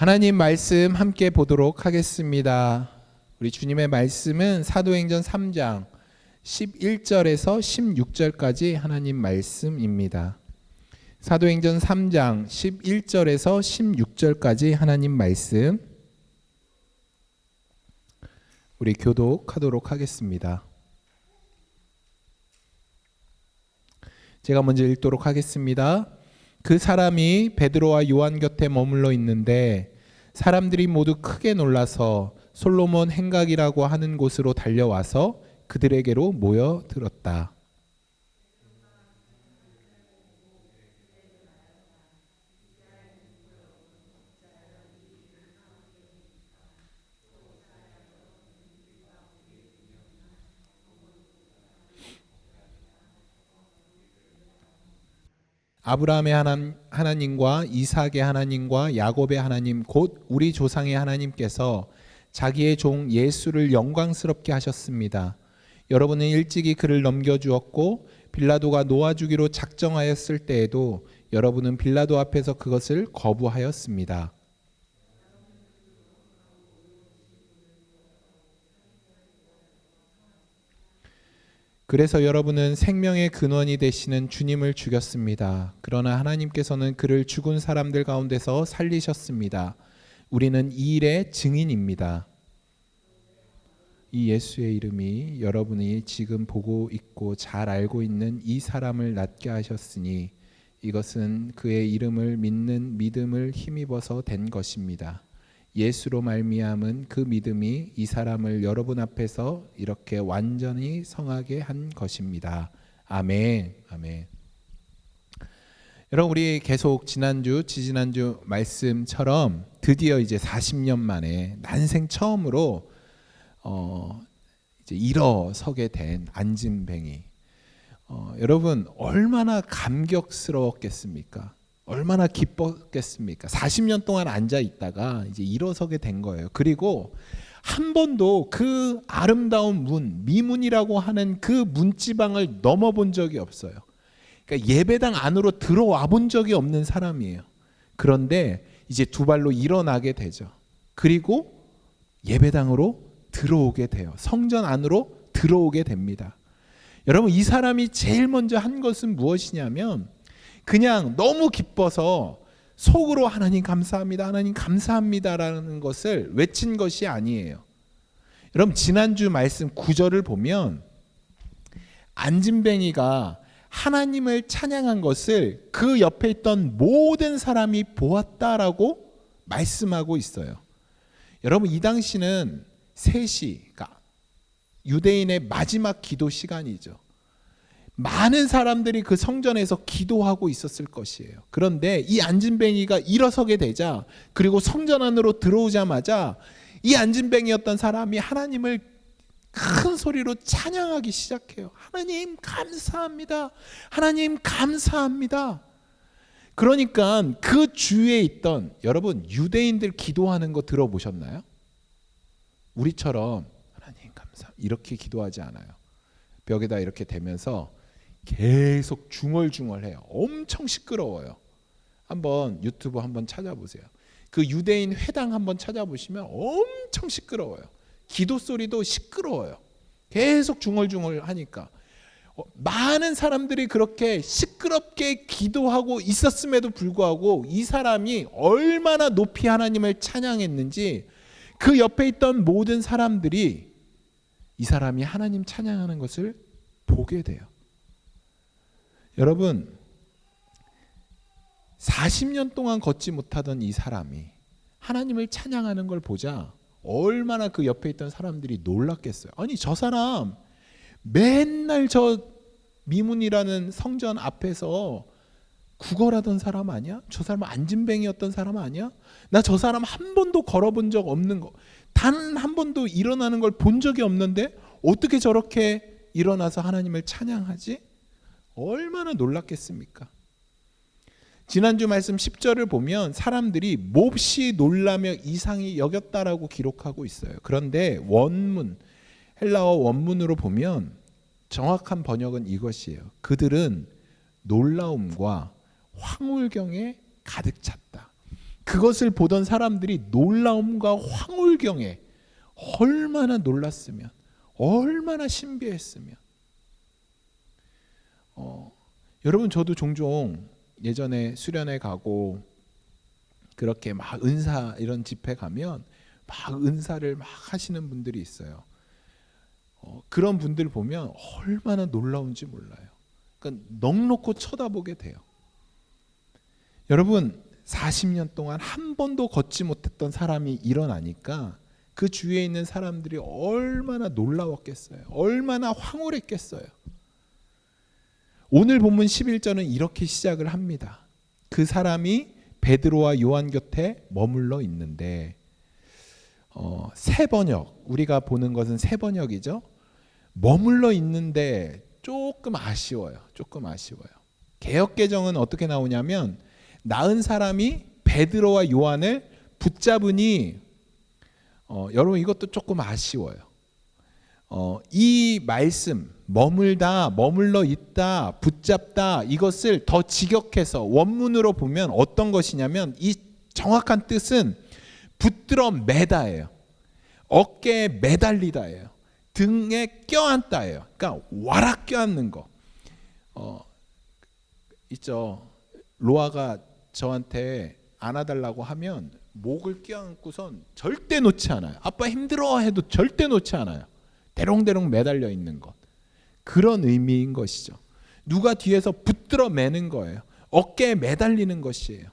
하나님 말씀 함께 보도록 하겠습니다. 우리 주님의 말씀은 사도행전 3장 11절에서 16절까지 하나님 말씀입니다. 사도행전 3장 11절에서 16절까지 하나님 말씀 우리 교독하도록 하겠습니다. 제가 먼저 읽도록 하겠습니다. 그 사람이 베드로와 요한 곁에 머물러 있는데 사람들이 모두 크게 놀라서 솔로몬 행각이라고 하는 곳으로 달려와서 그들에게로 모여들었다. 아브라함의 하나님과 이삭의 하나님과 야곱의 하나님 곧 우리 조상의 하나님께서 자기의 종 예수를 영광스럽게 하셨습니다. 여러분은 일찍이 그를 넘겨주었고 빌라도가 놓아주기로 작정하였을 때에도 여러분은 빌라도 앞에서 그것을 거부하였습니다. 그래서 여러분은 생명의 근원이 되시는 주님을 죽였습니다. 그러나 하나님께서는 그를 죽은 사람들 가운데서 살리셨습니다. 우리는 이 일의 증인입니다. 이 예수의 이름이 여러분이 지금 보고 있고 잘 알고 있는 이 사람을 낫게 하셨으니 이것은 그의 이름을 믿는 믿음을 힘입어서 된 것입니다. 예수로 말미암은 그 믿음이 이 사람을 여러분 앞에서 이렇게 완전히 성하게 한 것입니다. 아멘. 아멘. 여러분, 우리 계속 지난주, 지지난주 말씀처럼 드디어 이제 40년 만에 난생 처음으로 이제 일어서게 된 안진뱅이. 여러분 얼마나 감격스러웠겠습니까? 얼마나 기뻤겠습니까? 40년 동안 앉아 있다가 이제 일어서게 된 거예요. 그리고 한 번도 그 아름다운 문, 미문이라고 하는 그 문지방을 넘어본 적이 없어요. 그러니까 예배당 안으로 들어와 본 적이 없는 사람이에요. 그런데 이제 두 발로 일어나게 되죠. 그리고 예배당으로 들어오게 돼요. 성전 안으로 들어오게 됩니다. 여러분, 이 사람이 제일 먼저 한 것은 무엇이냐면 그냥 너무 기뻐서 속으로 하나님 감사합니다, 하나님 감사합니다라는 것을 외친 것이 아니에요. 여러분, 지난주 말씀 9절을 보면 안진뱅이가 하나님을 찬양한 것을 그 옆에 있던 모든 사람이 보았다라고 말씀하고 있어요. 여러분, 이 당시는 3시, 그러니까 유대인의 마지막 기도 시간이죠. 많은 사람들이 그 성전에서 기도하고 있었을 것이에요. 그런데 이 안진뱅이가 일어서게 되자, 그리고 성전 안으로 들어오자마자 이 안진뱅이였던 사람이 하나님을 큰 소리로 찬양하기 시작해요. 하나님 감사합니다, 하나님 감사합니다. 그러니까 그 주위에 있던, 여러분 유대인들 기도하는 거 들어보셨나요? 우리처럼 하나님 감사 이렇게 기도하지 않아요. 벽에다 이렇게 대면서 계속 중얼중얼해요. 엄청 시끄러워요. 한번 유튜브 한번 찾아보세요. 그 유대인 회당 한번 찾아보시면 엄청 시끄러워요. 기도 소리도 시끄러워요. 계속 중얼중얼 하니까 많은 사람들이 그렇게 시끄럽게 기도하고 있었음에도 불구하고 이 사람이 얼마나 높이 하나님을 찬양했는지 그 옆에 있던 모든 사람들이 이 사람이 하나님 찬양하는 것을 보게 돼요. 여러분, 40년 동안 걷지 못하던 이 사람이 하나님을 찬양하는 걸 보자 얼마나 그 옆에 있던 사람들이 놀랐겠어요. 아니, 저 사람 맨날 저 미문이라는 성전 앞에서 구걸하던 사람 아니야? 저 사람 안진뱅이였던 사람 아니야? 나 저 사람 한 번도 걸어본 적 없는 거, 단 한 번도 일어나는 걸 본 적이 없는데 어떻게 저렇게 일어나서 하나님을 찬양하지? 얼마나 놀랐겠습니까? 지난주 말씀 10절을 보면 사람들이 몹시 놀라며 이상히 여겼다라고 기록하고 있어요. 그런데 원문, 헬라어 원문으로 보면 정확한 번역은 이것이에요. 그들은 놀라움과 황홀경에 가득 찼다. 그것을 보던 사람들이 놀라움과 황홀경에 얼마나 놀랐으면, 얼마나 신비했으면. 여러분, 저도 종종 예전에 수련회 가고 그렇게 막 은사 이런 집회 가면 막 은사를 막 하시는 분들이 있어요. 그런 분들 보면 얼마나 놀라운지 몰라요. 그러니까 넋놓고 쳐다보게 돼요. 여러분, 40년 동안 한 번도 걷지 못했던 사람이 일어나니까 그 주위에 있는 사람들이 얼마나 놀라웠겠어요. 얼마나 황홀했겠어요. 오늘 본문 11절은 이렇게 시작을 합니다. 그 사람이 베드로와 요한 곁에 머물러 있는데, 새 번역, 우리가 보는 것은 새 번역이죠. 머물러 있는데 조금 아쉬워요. 조금 아쉬워요. 개역개정은 어떻게 나오냐면, 나은 사람이 베드로와 요한을 붙잡으니, 여러분 이것도 조금 아쉬워요. 이 말씀, 머물다, 머물러 있다, 붙잡다, 이것을 더 직역해서 원문으로 보면 어떤 것이냐면, 이 정확한 뜻은 붙들어 매다예요. 어깨에 매달리다예요. 등에 껴안다예요. 그러니까 와락 껴안는 거. 있죠. 로아가 저한테 안아달라고 하면 목을 껴안고선 절대 놓지 않아요. 아빠 힘들어 해도 절대 놓지 않아요. 대롱대롱 매달려 있는 것. 그런 의미인 것이죠. 누가 뒤에서 붙들어 매는 거예요. 어깨에 매달리는 것이에요.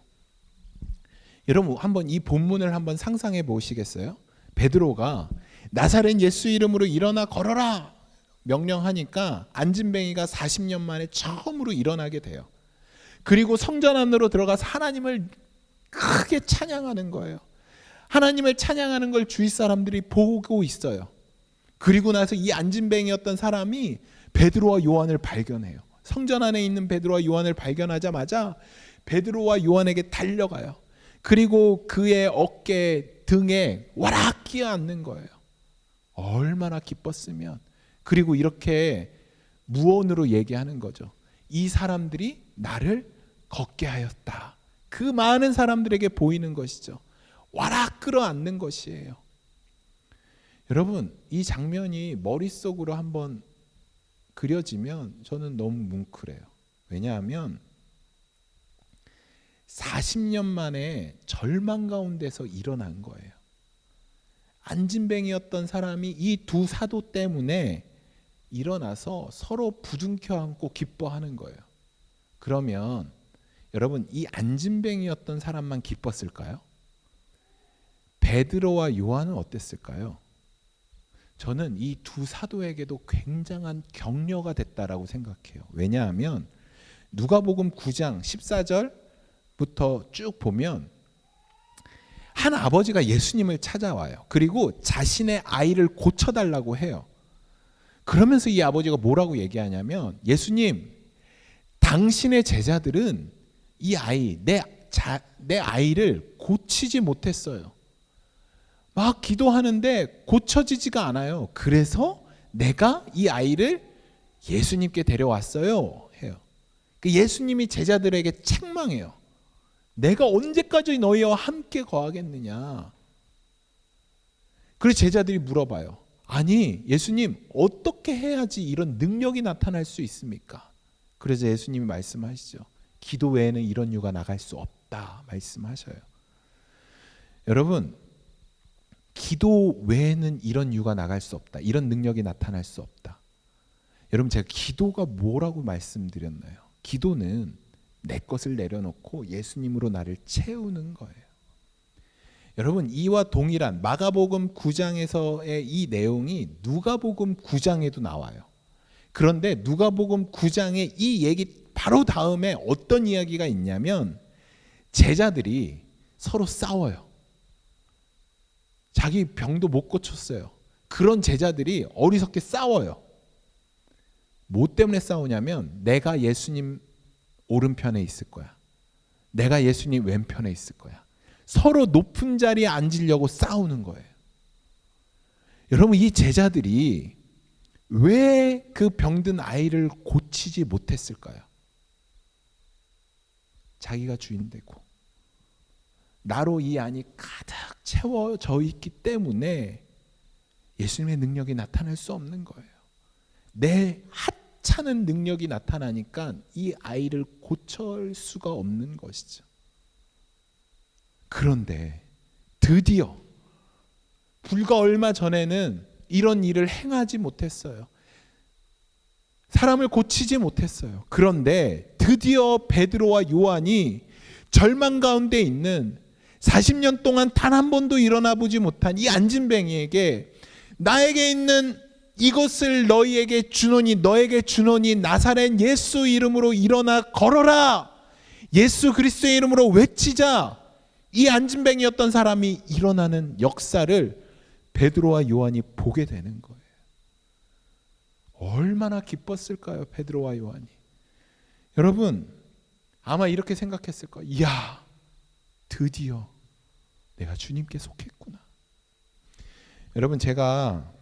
여러분, 한번 이 본문을 한번 상상해 보시겠어요? 베드로가 나사렛 예수 이름으로 일어나 걸어라 명령하니까 안진뱅이가 40년 만에 처음으로 일어나게 돼요. 그리고 성전 안으로 들어가서 하나님을 크게 찬양하는 거예요. 하나님을 찬양하는 걸 주위 사람들이 보고 있어요. 그리고 나서 이 안진뱅이였던 사람이 베드로와 요한을 발견해요. 성전 안에 있는 베드로와 요한을 발견하자마자 베드로와 요한에게 달려가요. 그리고 그의 어깨, 등에 와락 끼어 앉는 거예요. 얼마나 기뻤으면. 그리고 이렇게 무언으로 얘기하는 거죠. 이 사람들이 나를 걷게 하였다. 그 많은 사람들에게 보이는 것이죠. 와락 끌어안는 것이에요. 여러분, 이 장면이 머릿속으로 한번 그려지면 저는 너무 뭉클해요. 왜냐하면 40년 만에 절망 가운데서 일어난 거예요. 안진뱅이였던 사람이 이 두 사도 때문에 일어나서 서로 부둥켜 안고 기뻐하는 거예요. 그러면 여러분, 이 안진뱅이였던 사람만 기뻤을까요? 베드로와 요한은 어땠을까요? 저는 이 두 사도에게도 굉장한 격려가 됐다라고 생각해요. 왜냐하면 누가복음 9장 14절부터 쭉 보면 한 아버지가 예수님을 찾아와요. 그리고 자신의 아이를 고쳐달라고 해요. 그러면서 이 아버지가 뭐라고 얘기하냐면, 예수님, 당신의 제자들은 이 아이, 내 아이를 고치지 못했어요. 막 기도하는데 고쳐지지가 않아요. 그래서 내가 이 아이를 예수님께 데려왔어요 해요. 예수님이 제자들에게 책망해요. 내가 언제까지 너희와 함께 거하겠느냐. 그래서 제자들이 물어봐요. 아니, 예수님, 어떻게 해야지 이런 능력이 나타날 수 있습니까? 그래서 예수님이 말씀하시죠. 기도 외에는 이런 유가 나갈 수 없다 말씀하셔요. 여러분, 기도 외에는 이런 유가 나갈 수 없다. 이런 능력이 나타날 수 없다. 여러분, 제가 기도가 뭐라고 말씀드렸나요? 기도는 내 것을 내려놓고 예수님으로 나를 채우는 거예요. 여러분, 이와 동일한 마가복음 9장에서의 이 내용이 누가복음 9장에도 나와요. 그런데 누가복음 9장의 이 얘기 바로 다음에 어떤 이야기가 있냐면, 제자들이 서로 싸워요. 자기 병도 못 고쳤어요. 그런 제자들이 어리석게 싸워요. 뭐 때문에 싸우냐면, 내가 예수님 오른편에 있을 거야. 내가 예수님 왼편에 있을 거야. 서로 높은 자리에 앉으려고 싸우는 거예요. 여러분, 이 제자들이 왜 그 병든 아이를 고치지 못했을까요? 자기가 주인 되고, 나로 이 안이 가득 채워져 있기 때문에 예수님의 능력이 나타날 수 없는 거예요. 내 하찮은 능력이 나타나니까 이 아이를 고칠 수가 없는 것이죠. 그런데 드디어 불과 얼마 전에는 이런 일을 행하지 못했어요. 사람을 고치지 못했어요. 그런데 드디어 베드로와 요한이 절망 가운데 있는 40년 동안 단 한 번도 일어나 보지 못한 이 안진뱅이에게 나에게 있는 이것을 너희에게 주노니 너에게 주노니 나사렛 예수 이름으로 일어나 걸어라. 예수 그리스도의 이름으로 외치자. 이 안진뱅이였던 사람이 일어나는 역사를 베드로와 요한이 보게 되는 거예요. 얼마나 기뻤을까요, 베드로와 요한이. 여러분 아마 이렇게 생각했을 거예요. 이야, 드디어 내가 주님께 속했구나. 여러분 제가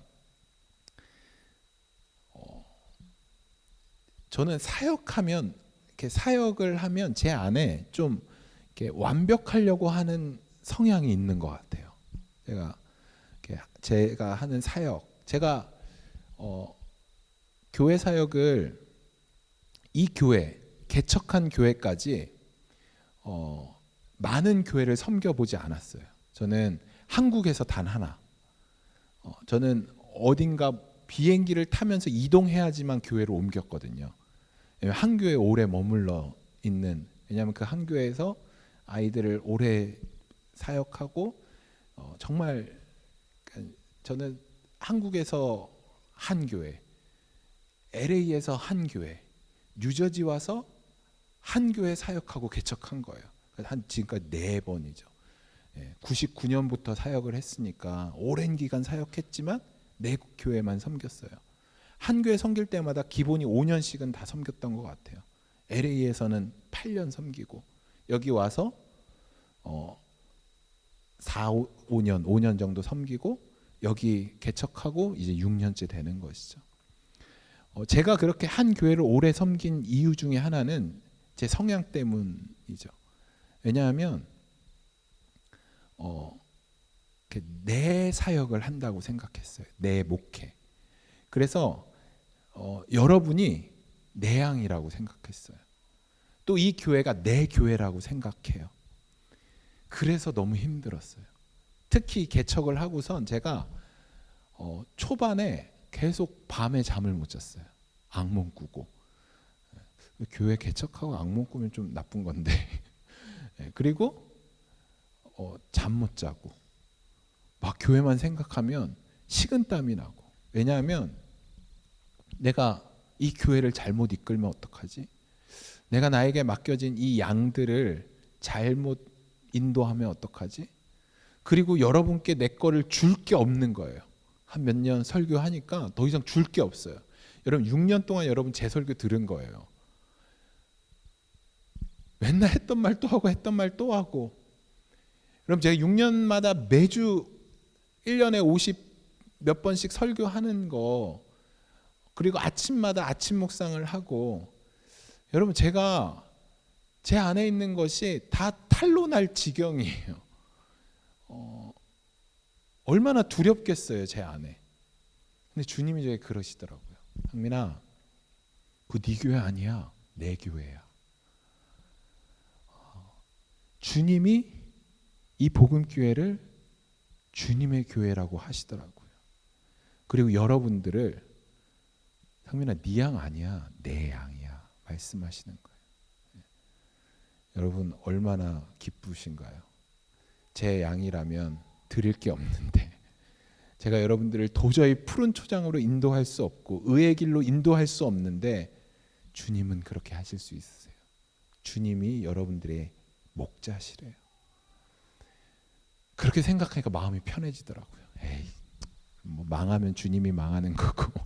저는 사역하면 이렇게 사역을 하면 제 안에 좀 이렇게 완벽하려고 하는 성향이 있는 것 같아요. 제가 하는 사역, 제가 교회 사역을 이 교회 개척한 교회까지 많은 교회를 섬겨보지 않았어요. 저는 한국에서 단 하나. 저는 어딘가 비행기를 타면서 이동해야지만 교회로 옮겼거든요. 한 교회에 오래 머물러 있는, 왜냐하면 그 한 교회에서 아이들을 오래 사역하고 정말 저는 한국에서 한 교회, LA에서 한 교회, 뉴저지 와서 한 교회 사역하고 개척한 거예요. 한 지금까지 4번이죠. 99년부터 사역을 했으니까 오랜 기간 사역했지만 4교회만 섬겼어요. 한 교회 섬길 때마다 기본이 5년씩은 다 섬겼던 것 같아요. LA에서는 8년 섬기고 여기 와서 5년 정도 섬기고 여기 개척하고 이제 6년째 되는 것이죠. 제가 그렇게 한 교회를 오래 섬긴 이유 중에 하나는 제 성향 때문이죠. 왜냐하면 내 사역을 한다고 생각했어요. 내 목회. 그래서 여러분이 내 양이라고 생각했어요. 또 이 교회가 내 교회라고 생각해요. 그래서 너무 힘들었어요. 특히 개척을 하고선 제가 초반에 계속 밤에 잠을 못 잤어요. 악몽 꾸고. 교회 개척하고 악몽 꾸면 좀 나쁜 건데. 그리고 잠 못 자고 막 교회만 생각하면 식은땀이 나고. 왜냐하면 내가 이 교회를 잘못 이끌면 어떡하지? 내가 나에게 맡겨진 이 양들을 잘못 인도하면 어떡하지? 그리고 여러분께 내 거를 줄 게 없는 거예요. 한 몇 년 설교하니까 더 이상 줄 게 없어요. 여러분 6년 동안 여러분 제 설교 들은 거예요. 맨날 했던 말 또 하고 했던 말 또 하고. 그럼 제가 6년마다 매주 1년에 50 몇 번씩 설교하는 거, 그리고 아침마다 아침 묵상을 하고, 여러분 제가 제 안에 있는 것이 다 탈로 날 지경이에요. 얼마나 두렵겠어요, 제 안에. 근데 주님이 저에게 그러시더라고요. 상민아, 그 네 교회 아니야, 내 교회야. 주님이 이 복음교회를 주님의 교회라고 하시더라고요. 그리고 여러분들을 상민아, 네 양 아니야, 내 양이야 말씀하시는 거예요. 여러분 얼마나 기쁘신가요? 제 양이라면 드릴 게 없는데 제가 여러분들을 도저히 푸른 초장으로 인도할 수 없고 의의 길로 인도할 수 없는데 주님은 그렇게 하실 수 있으세요. 주님이 여러분들의 목자시래요. 그렇게 생각하니까 마음이 편해지더라고요. 에이, 뭐 망하면 주님이 망하는 거고.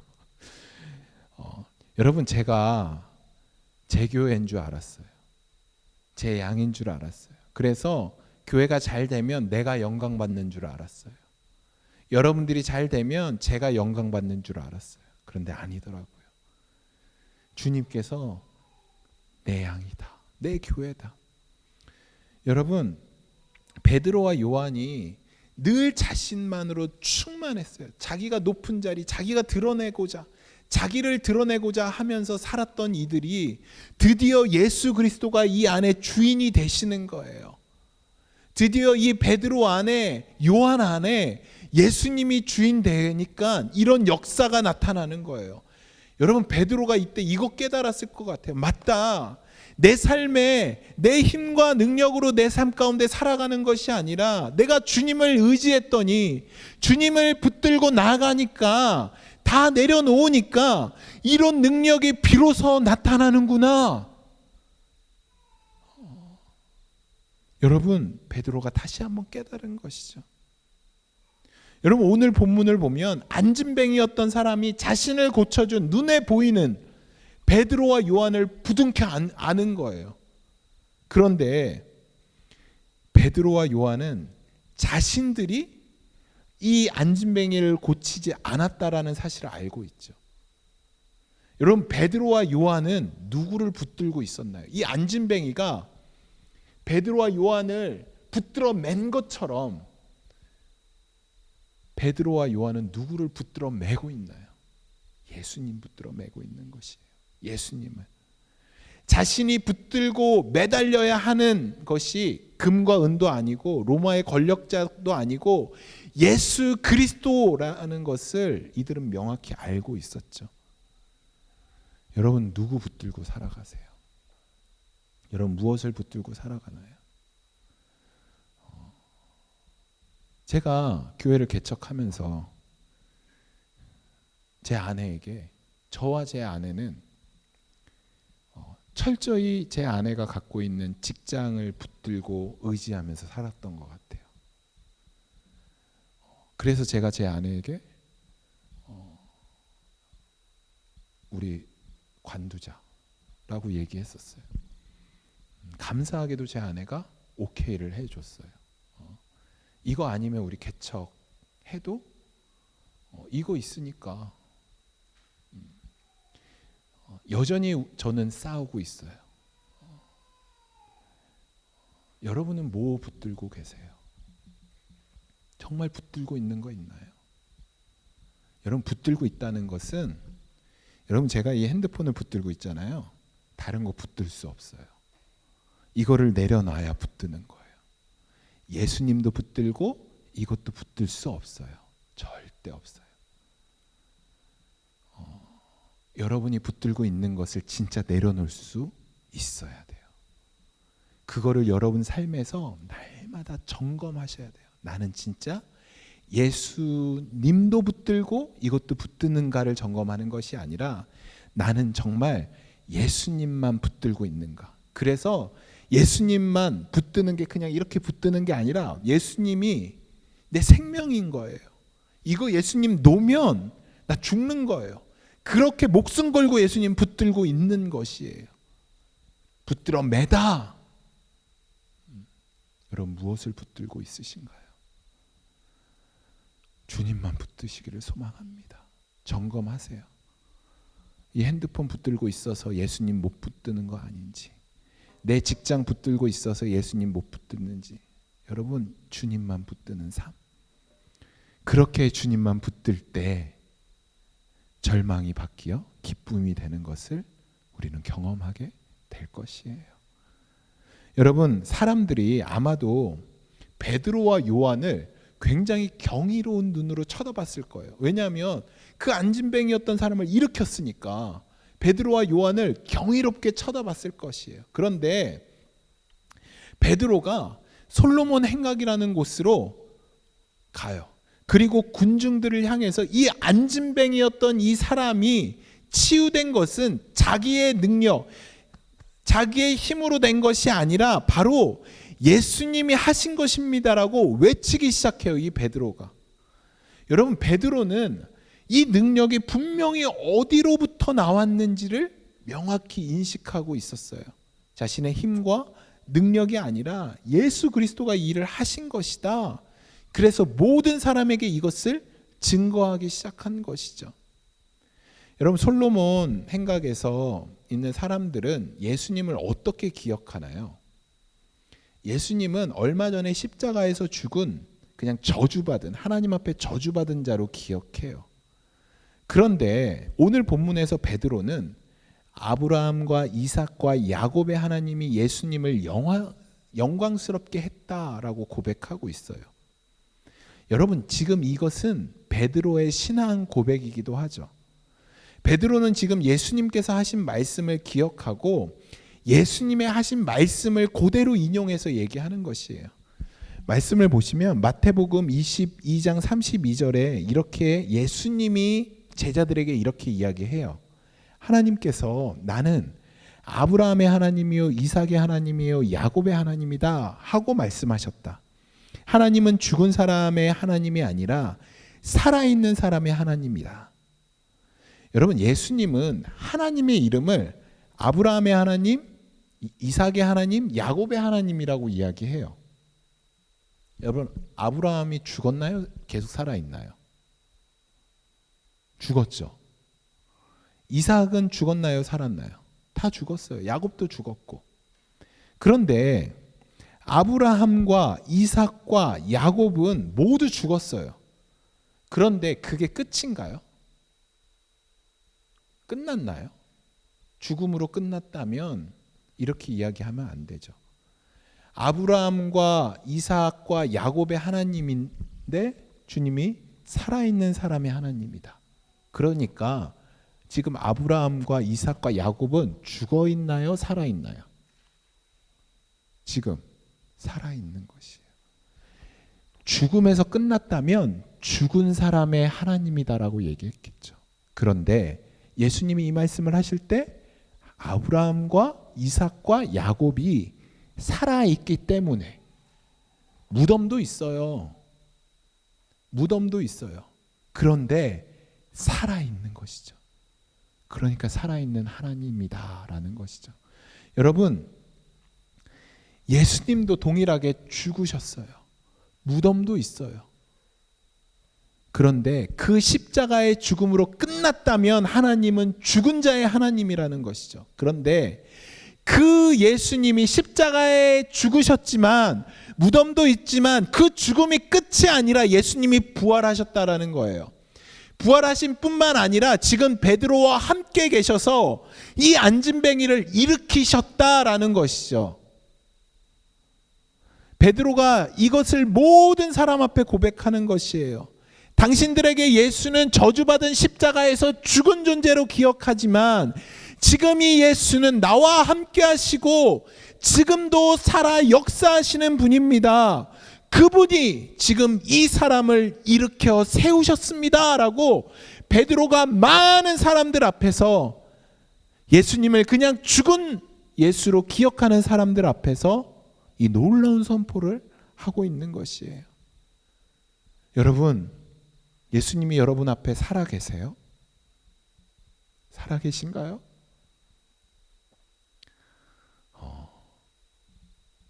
여러분 제가 제 교회인 줄 알았어요. 제 양인 줄 알았어요. 그래서 교회가 잘 되면 내가 영광 받는 줄 알았어요. 여러분들이 잘 되면 제가 영광 받는 줄 알았어요. 그런데 아니더라고요. 주님께서 내 양이다, 내 교회다. 여러분 베드로와 요한이 늘 자신만으로 충만했어요. 자기가 높은 자리, 자기가 자기를 드러내고자 하면서 살았던 이들이 드디어 예수 그리스도가 이 안에 주인이 되시는 거예요. 드디어 이 베드로 안에, 요한 안에 예수님이 주인 되니까 이런 역사가 나타나는 거예요. 여러분, 베드로가 이때 이거 깨달았을 것 같아요. 맞다. 내 삶에 내 힘과 능력으로 내 삶 가운데 살아가는 것이 아니라 내가 주님을 의지했더니, 주님을 붙들고 나아가니까, 다 내려놓으니까 이런 능력이 비로소 나타나는구나. 여러분, 베드로가 다시 한번 깨달은 것이죠. 여러분, 오늘 본문을 보면 안진뱅이였던 사람이 자신을 고쳐준, 눈에 보이는 베드로와 요한을 부둥켜 안은 거예요. 그런데 베드로와 요한은 자신들이 이 안진뱅이를 고치지 않았다라는 사실을 알고 있죠. 여러분, 베드로와 요한은 누구를 붙들고 있었나요? 이 안진뱅이가 베드로와 요한을 붙들어 맨 것처럼 베드로와 요한은 누구를 붙들어 매고 있나요? 예수님 붙들어 매고 있는 것이에요. 예수님을. 자신이 붙들고 매달려야 하는 것이 금과 은도 아니고 로마의 권력자도 아니고 예수 그리스도라는 것을 이들은 명확히 알고 있었죠. 여러분, 누구 붙들고 살아가세요? 여러분, 무엇을 붙들고 살아가나요? 제가 교회를 개척하면서 제 아내에게, 저와 제 아내는 철저히 제 아내가 갖고 있는 직장을 붙들고 의지하면서 살았던 것 같아요. 그래서 제가 제 아내에게 우리 관두자라고 얘기했었어요. 감사하게도 제 아내가 오케이를 해줬어요. 이거 아니면 우리 개척해도 이거 있으니까. 여전히 저는 싸우고 있어요. 여러분은 뭐 붙들고 계세요? 정말 붙들고 있는 거 있나요? 여러분, 붙들고 있다는 것은, 여러분, 제가 이 핸드폰을 붙들고 있잖아요. 다른 거 붙들 수 없어요. 이거를 내려놔야 붙드는 거예요. 예수님도 붙들고 이것도 붙들 수 없어요. 절대 없어요. 여러분이 붙들고 있는 것을 진짜 내려놓을 수 있어야 돼요. 그거를 여러분 삶에서 날마다 점검하셔야 돼요. 나는 진짜 예수님도 붙들고 이것도 붙드는가를 점검하는 것이 아니라 나는 정말 예수님만 붙들고 있는가. 그래서 예수님만 붙드는 게 그냥 이렇게 붙드는 게 아니라 예수님이 내 생명인 거예요. 이거 예수님 놓으면 나 죽는 거예요. 그렇게 목숨 걸고 예수님 붙들고 있는 것이에요. 붙들어 매다. 여러분, 무엇을 붙들고 있으신가요? 주님만 붙드시기를 소망합니다. 점검하세요. 이 핸드폰 붙들고 있어서 예수님 못 붙드는 거 아닌지, 내 직장 붙들고 있어서 예수님 못 붙드는지, 여러분, 주님만 붙드는 삶. 그렇게 주님만 붙들 때 절망이 바뀌어 기쁨이 되는 것을 우리는 경험하게 될 것이에요. 여러분, 사람들이 아마도 베드로와 요한을 굉장히 경이로운 눈으로 쳐다봤을 거예요. 왜냐하면 그 안진뱅이였던 사람을 일으켰으니까 베드로와 요한을 경이롭게 쳐다봤을 것이에요. 그런데 베드로가 솔로몬 행각이라는 곳으로 가요. 그리고 군중들을 향해서 이 안진뱅이였던 이 사람이 치유된 것은 자기의 능력, 자기의 힘으로 된 것이 아니라 바로 예수님이 하신 것입니다라고 외치기 시작해요, 이 베드로가. 여러분, 베드로는 이 능력이 분명히 어디로부터 나왔는지를 명확히 인식하고 있었어요. 자신의 힘과 능력이 아니라 예수 그리스도가 이 일을 하신 것이다. 그래서 모든 사람에게 이것을 증거하기 시작한 것이죠. 여러분, 솔로몬 행각에서 있는 사람들은 예수님을 어떻게 기억하나요? 예수님은 얼마 전에 십자가에서 죽은 그냥 저주받은, 하나님 앞에 저주받은 자로 기억해요. 그런데 오늘 본문에서 베드로는 아브라함과 이삭과 야곱의 하나님이 예수님을 영광스럽게 했다라고 고백하고 있어요. 여러분, 지금 이것은 베드로의 신앙 고백이기도 하죠. 베드로는 지금 예수님께서 하신 말씀을 기억하고 예수님의 하신 말씀을 그대로 인용해서 얘기하는 것이에요. 말씀을 보시면 마태복음 22장 32절에 이렇게 예수님이 제자들에게 이렇게 이야기해요. 하나님께서 나는 아브라함의 하나님이요 이삭의 하나님이요 야곱의 하나님이다 하고 말씀하셨다. 하나님은 죽은 사람의 하나님이 아니라 살아있는 사람의 하나님이다. 여러분, 예수님은 하나님의 이름을 아브라함의 하나님, 이삭의 하나님, 야곱의 하나님이라고 이야기해요. 여러분, 아브라함이 죽었나요? 계속 살아있나요? 죽었죠. 이삭은 죽었나요? 살았나요? 다 죽었어요. 야곱도 죽었고. 그런데 아브라함과 이삭과 야곱은 모두 죽었어요. 그런데 그게 끝인가요? 끝났나요? 죽음으로 끝났다면 이렇게 이야기하면 안 되죠. 아브라함과 이삭과 야곱의 하나님인데 주님이 살아있는 사람의 하나님이다. 그러니까 지금 아브라함과 이삭과 야곱은 죽어 있나요? 살아 있나요? 지금 살아 있는 것이에요. 죽음에서 끝났다면 죽은 사람의 하나님이다라고 얘기했겠죠. 그런데 예수님이 이 말씀을 하실 때 아브라함과 이삭과 야곱이 살아 있기 때문에 무덤도 있어요. 무덤도 있어요. 그런데 살아 있는 것이죠. 그러니까 살아있는 하나님이다라는 것이죠. 여러분, 예수님도 동일하게 죽으셨어요. 무덤도 있어요. 그런데 그 십자가의 죽음으로 끝났다면 하나님은 죽은 자의 하나님이라는 것이죠. 그런데 그 예수님이 십자가에 죽으셨지만 무덤도 있지만 그 죽음이 끝이 아니라 예수님이 부활하셨다라는 거예요. 부활하신 뿐만 아니라 지금 베드로와 함께 계셔서 이 안진뱅이를 일으키셨다라는 것이죠. 베드로가 이것을 모든 사람 앞에 고백하는 것이에요. 당신들에게 예수는 저주받은 십자가에서 죽은 존재로 기억하지만 지금 이 예수는 나와 함께 하시고 지금도 살아 역사하시는 분입니다. 그분이 지금 이 사람을 일으켜 세우셨습니다 라고 베드로가 많은 사람들 앞에서 예수님을 그냥 죽은 예수로 기억하는 사람들 앞에서 이 놀라운 선포를 하고 있는 것이에요. 여러분, 예수님이 여러분 앞에 살아 계세요? 살아 계신가요?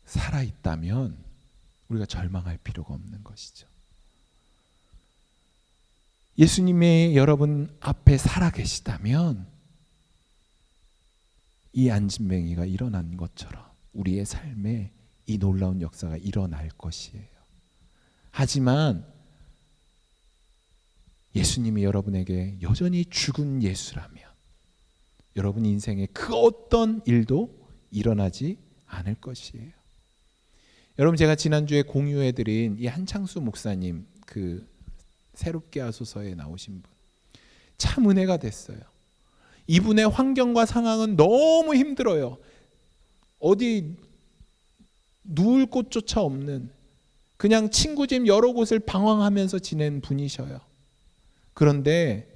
살아 있다면 우리가 절망할 필요가 없는 것이죠. 예수님의 여러분 앞에 살아 계시다면 이 안진뱅이가 일어난 것처럼 우리의 삶에 이 놀라운 역사가 일어날 것이에요. 하지만 예수님이 여러분에게 여전히 죽은 예수라면 여러분 인생에 그 어떤 일도 일어나지 않을 것이에요. 여러분, 제가 지난주에 공유해드린 이 한창수 목사님, 그 새롭게 하소서에 나오신 분, 참 은혜가 됐어요. 이분의 환경과 상황은 너무 힘들어요. 어디 누울 곳조차 없는, 그냥 친구 집 여러 곳을 방황하면서 지낸 분이셔요. 그런데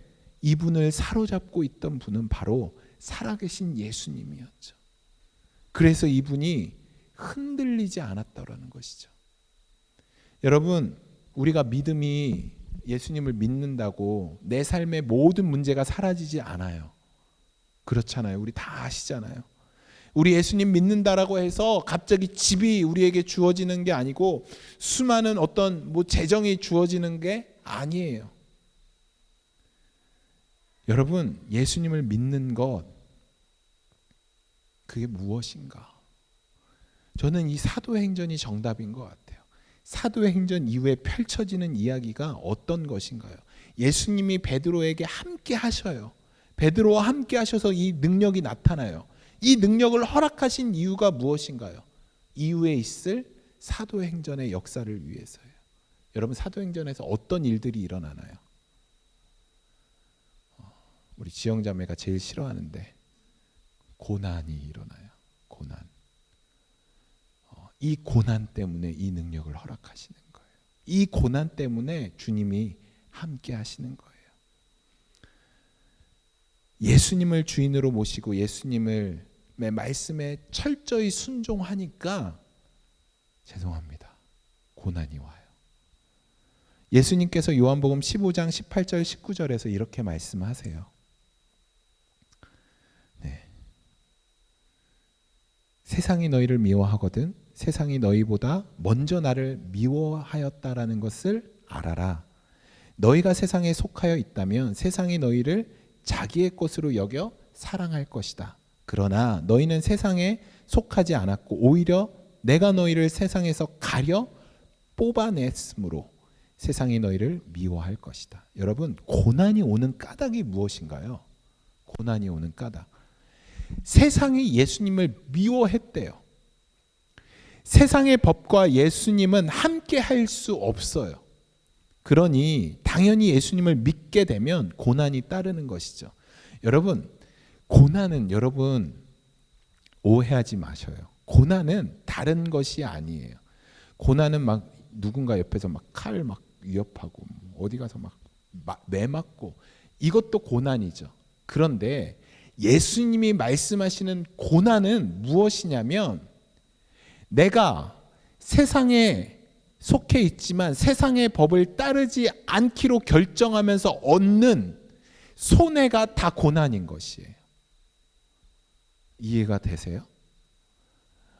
이분을 사로잡고 있던 분은 바로 살아계신 예수님이었죠. 그래서 이분이 흔들리지 않았다라는 것이죠. 여러분, 우리가 믿음이 예수님을 믿는다고 내 삶의 모든 문제가 사라지지 않아요. 그렇잖아요. 우리 다 아시잖아요. 우리 예수님 믿는다라고 해서 갑자기 집이 우리에게 주어지는 게 아니고 수많은 어떤 재정이 주어지는 게 아니에요. 여러분, 예수님을 믿는 것, 그게 무엇인가? 저는 이 사도행전이 정답인 것 같아요. 사도행전 이후에 펼쳐지는 이야기가 어떤 것인가요? 예수님이 베드로에게 함께 하셔요. 베드로와 함께 하셔서 이 능력이 나타나요. 이 능력을 허락하신 이유가 무엇인가요? 이후에 있을 사도행전의 역사를 위해서예요. 여러분, 사도행전에서 어떤 일들이 일어나나요? 우리 지영자매가 제일 싫어하는데 고난이 일어나요. 고난. 이 고난 때문에 이 능력을 허락하시는 거예요. 이 고난 때문에 주님이 함께 하시는 거예요. 예수님을 주인으로 모시고 예수님의 말씀에 철저히 순종하니까 죄송합니다, 고난이 와요. 예수님께서 요한복음 15장 18절 19절에서 이렇게 말씀하세요. 네. 세상이 너희를 미워하거든 세상이 너희보다 먼저 나를 미워하였다라는 것을 알아라. 너희가 세상에 속하여 있다면 세상이 너희를 자기의 것으로 여겨 사랑할 것이다. 그러나 너희는 세상에 속하지 않았고 오히려 내가 너희를 세상에서 가려 뽑아냈으므로 세상이 너희를 미워할 것이다. 여러분, 고난이 오는 까닭이 무엇인가요? 고난이 오는 까닭. 세상이 예수님을 미워했대요. 세상의 법과 예수님은 함께 할 수 없어요. 그러니 당연히 예수님을 믿게 되면 고난이 따르는 것이죠. 여러분, 고난은 여러분 오해하지 마셔요. 고난은 다른 것이 아니에요. 고난은 막 누군가 옆에서 막 칼 막 위협하고 어디 가서 막 매맞고 이것도 고난이죠. 그런데 예수님이 말씀하시는 고난은 무엇이냐면 내가 세상에 속해 있지만 세상의 법을 따르지 않기로 결정하면서 얻는 손해가 다 고난인 것이에요. 이해가 되세요?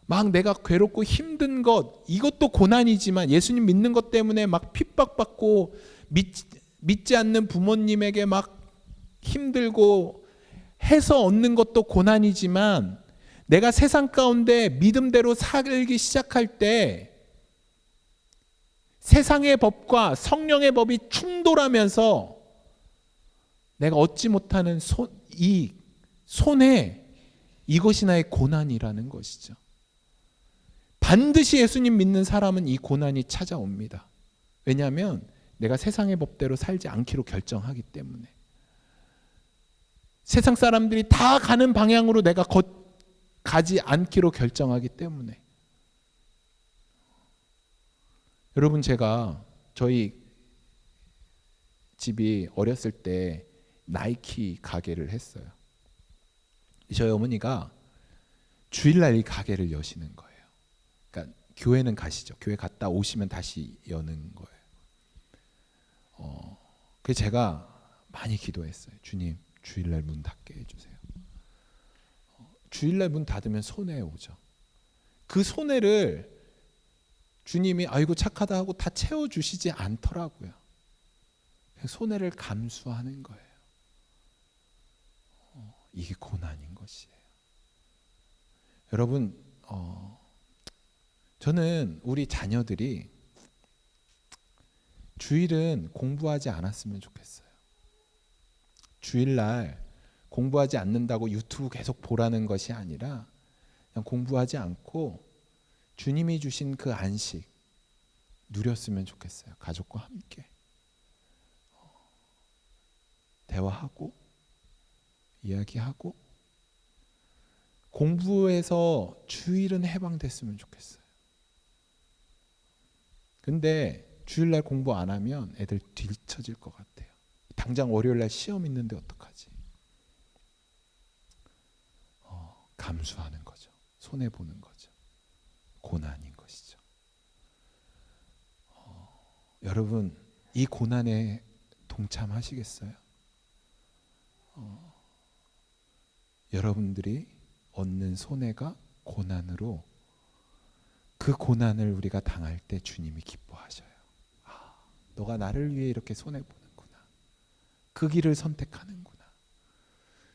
막 내가 괴롭고 힘든 것 이것도 고난이지만 예수님 믿는 것 때문에 막 핍박받고 믿지 않는 부모님에게 막 힘들고 해서 얻는 것도 고난이지만 내가 세상 가운데 믿음대로 살기 시작할 때 세상의 법과 성령의 법이 충돌하면서 내가 얻지 못하는 이 손해, 이것이 나의 고난이라는 것이죠. 반드시 예수님 믿는 사람은 이 고난이 찾아옵니다. 왜냐하면 내가 세상의 법대로 살지 않기로 결정하기 때문에. 세상 사람들이 다 가는 방향으로 내가 가지 않기로 결정하기 때문에. 여러분, 제가 저희 집이 어렸을 때 나이키 가게를 했어요. 저희 어머니가 주일날 이 가게를 여시는 거예요. 그러니까 교회는 가시죠. 교회 갔다 오시면 다시 여는 거예요. 그래서 제가 많이 기도했어요. 주님, 주일날 문 닫게 해주세요. 주일날 문 닫으면 손해 오죠. 그 손해를 주님이 아이고 착하다 하고 다 채워주시지 않더라고요. 손해를 감수하는 거예요. 이게 고난인 것이에요. 여러분, 저는 우리 자녀들이 주일은 공부하지 않았으면 좋겠어요. 주일날 공부하지 않는다고 유튜브 계속 보라는 것이 아니라 그냥 공부하지 않고 주님이 주신 그 안식 누렸으면 좋겠어요. 가족과 함께 대화하고 이야기하고 공부해서 주일은 해방됐으면 좋겠어요. 근데 주일날 공부 안 하면 애들 뒤처질 것 같아요. 당장 월요일날 시험 있는데 어떡하지? 감수하는 거죠. 손해보는 거죠. 고난인 것이죠. 여러분, 이 고난에 동참하시겠어요? 여러분들이 얻는 손해가 고난으로 그 고난을 우리가 당할 때 주님이 기뻐하셔요. 너가 나를 위해 이렇게 손해보는구나. 그 길을 선택하는구나.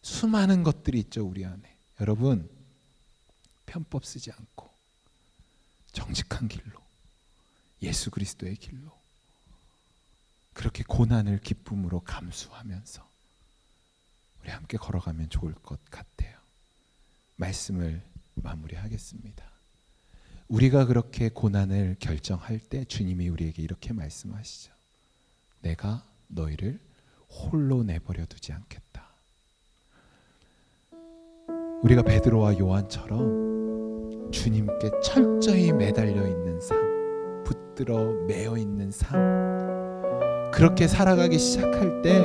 수많은 것들이 있죠, 우리 안에. 여러분, 편법 쓰지 않고 정직한 길로, 예수 그리스도의 길로 그렇게 고난을 기쁨으로 감수하면서 우리 함께 걸어가면 좋을 것 같아요. 말씀을 마무리하겠습니다. 우리가 그렇게 고난을 결정할 때 주님이 우리에게 이렇게 말씀하시죠. 내가 너희를 홀로 내버려 두지 않겠다. 우리가 베드로와 요한처럼 주님께 철저히 매달려 있는 삶, 붙들어 매여 있는 삶, 그렇게 살아가기 시작할 때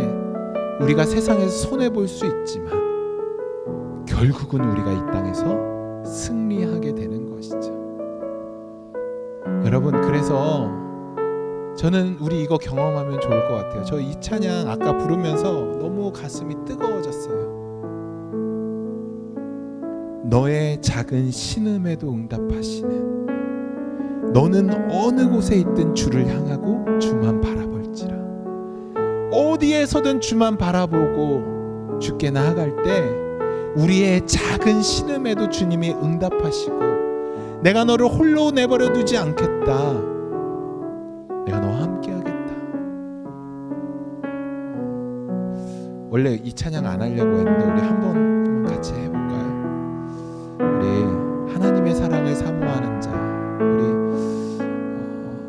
우리가 세상에서 손해볼 수 있지만 결국은 우리가 이 땅에서 승리하게 되는 것이죠. 여러분, 그래서 저는 우리 이거 경험하면 좋을 것 같아요. 저 이 찬양 아까 부르면서 너무 가슴이 뜨거워졌어요. 너의 작은 신음에도 응답하시는, 너는 어느 곳에 있든 주를 향하고 주만 바라볼지라. 어디에서든 주만 바라보고 주께 나아갈 때 우리의 작은 신음에도 주님이 응답하시고, 내가 너를 홀로 내버려 두지 않겠다. 내가 너와 함께 하겠다. 원래 이 찬양 안 하려고 했는데 우리 한번 같이 해볼까요? 우리 하나님의 사랑을 사모하는 자, 우리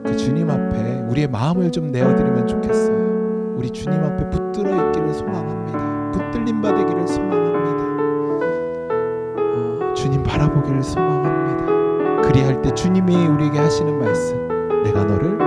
그 주님 앞에 우리의 마음을 좀 내어드리면 좋겠어요. 우리 주님 앞에 붙들어 있기를 소망합니다. 붙들림 받기를 소망합니다. 주님 바라보기를 소망합니다. 그리할 때 주님이 우리에게 하시는 말씀, 내가 너를